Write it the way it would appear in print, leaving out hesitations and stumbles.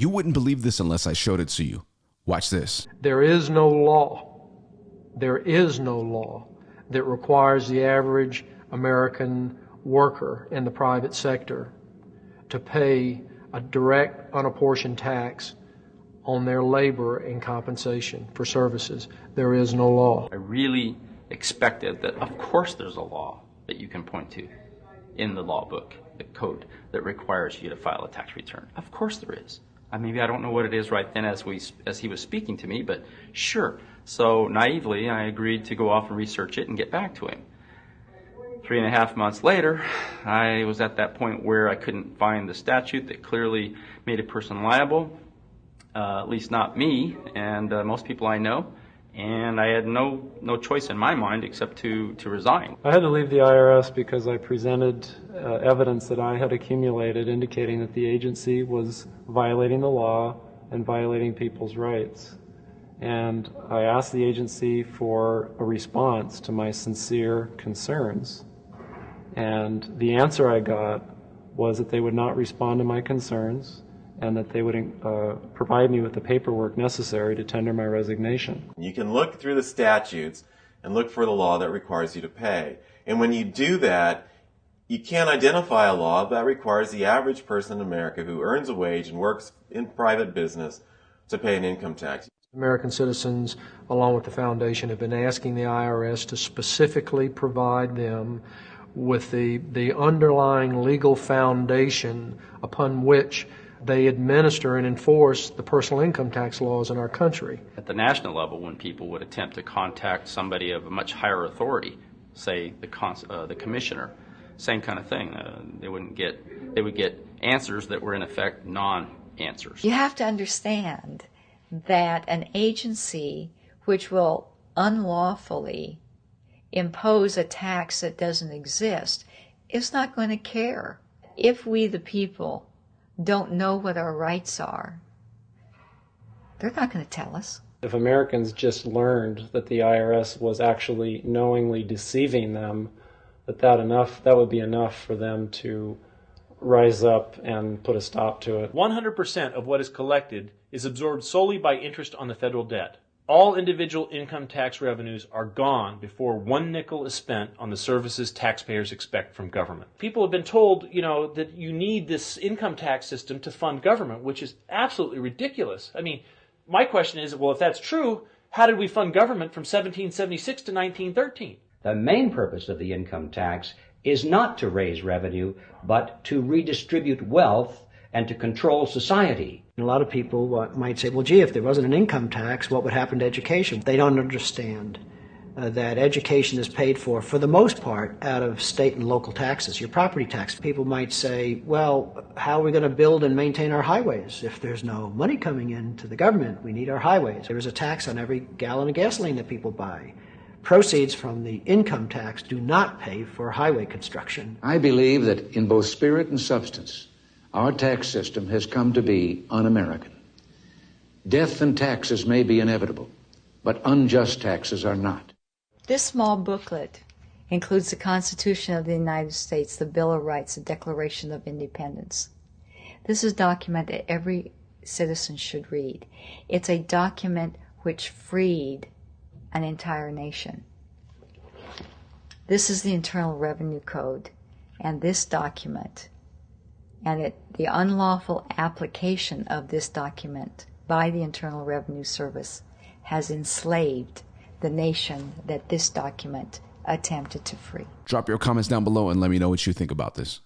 You wouldn't believe this unless I showed it to you. Watch this. There is no law that requires the average American worker in the private sector to pay a direct unapportioned tax on their labor and compensation for services. There is no law. I really expected that, of course there's a law that you can point to in the law book, the code, that requires you to file a tax return. Of course there is. Maybe I don't know what it is right then as he was speaking to me, but sure. So naively, I agreed to go off and research it and get back to him. 3.5 months later, I was at that point where I couldn't find the statute that clearly made a person liable, at least not me and most people I know, and I had no choice in my mind except to resign. I had to leave the IRS because I presented evidence that I had accumulated indicating that the agency was violating the law and violating people's rights. And I asked the agency for a response to my sincere concerns. And the answer I got was that they would not respond to my concerns and that they would provide me with the paperwork necessary to tender my resignation. You can look through the statutes and look for the law that requires you to pay. And when you do that, you can't identify a law that requires the average person in America who earns a wage and works in private business to pay an income tax. American citizens, along with the foundation, have been asking the IRS to specifically provide them with the underlying legal foundation upon which they administer and enforce the personal income tax laws in our country. At the national level, when people would attempt to contact somebody of a much higher authority, say the commissioner, same kind of thing. They would get answers that were in effect non-answers. You have to understand that an agency which will unlawfully impose a tax that doesn't exist is not going to care. If we, the people, don't know what our rights are, they're not going to tell us. If Americans just learned that the IRS was actually knowingly deceiving them, that would be enough for them to rise up and put a stop to it. 100% of what is collected is absorbed solely by interest on the federal debt. All individual income tax revenues are gone before 1 nickel is spent on the services taxpayers expect from government. People have been told, that you need this income tax system to fund government, which is absolutely ridiculous. My question is, well, if that's true, how did we fund government from 1776 to 1913? The main purpose of the income tax is not to raise revenue, but to redistribute wealth and to control society. A lot of people might say, well, gee, if there wasn't an income tax, what would happen to education? They don't understand that education is paid for the most part, out of state and local taxes, your property tax. People might say, well, how are we going to build and maintain our highways if there's no money coming into the government? We need our highways. There is a tax on every gallon of gasoline that people buy. Proceeds from the income tax do not pay for highway construction. I believe that in both spirit and substance, our tax system has come to be un-American. Death and taxes may be inevitable, but unjust taxes are not. This small booklet includes the Constitution of the United States, the Bill of Rights, the Declaration of Independence. This is a document that every citizen should read. It's a document which freed an entire nation. This is the Internal Revenue Code, and this document, and the unlawful application of this document by the Internal Revenue Service has enslaved the nation that this document attempted to free. Drop your comments down below and let me know what you think about this.